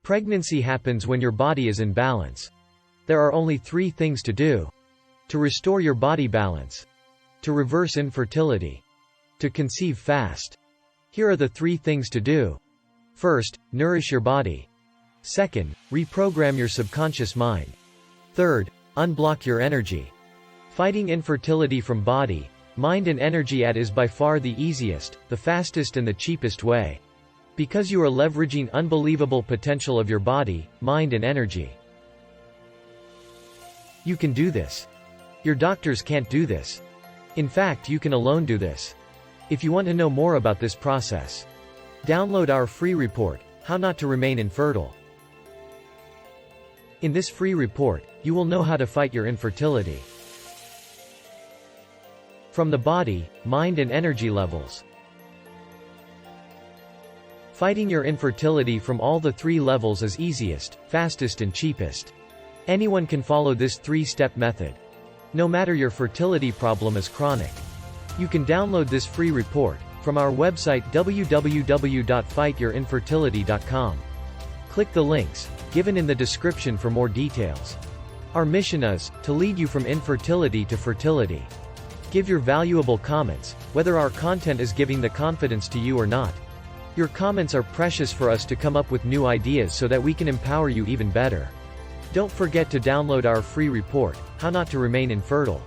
Pregnancy happens when your body is in balance. There are only 3 things to do. To restore your body balance. To reverse infertility. To conceive fast. Here are the 3 things to do. First, nourish your body. Second, reprogram your subconscious mind. Third, unblock your energy. Fighting infertility from body, mind and energy is by far the easiest, the fastest and the cheapest way. Because you are leveraging unbelievable potential of your body, mind and energy. You can do this. Your doctors can't do this. In fact, you can alone do this. If you want to know more about this process, download our free report, How Not to Remain Infertile. In this free report, you will know how to fight your infertility. From the body, mind and energy levels. Fighting your infertility from all the 3 levels is easiest, fastest and cheapest. Anyone can follow this 3-step method. No matter your fertility problem is chronic. You can download this free report from our website www.fightyourinfertility.com. Click the links given in the description for more details. Our mission is to lead you from infertility to fertility. Give your valuable comments, whether our content is giving the confidence to you or not. Your comments are precious for us to come up with new ideas so that we can empower you even better. Don't forget to download our free report, How Not to Remain Infertile.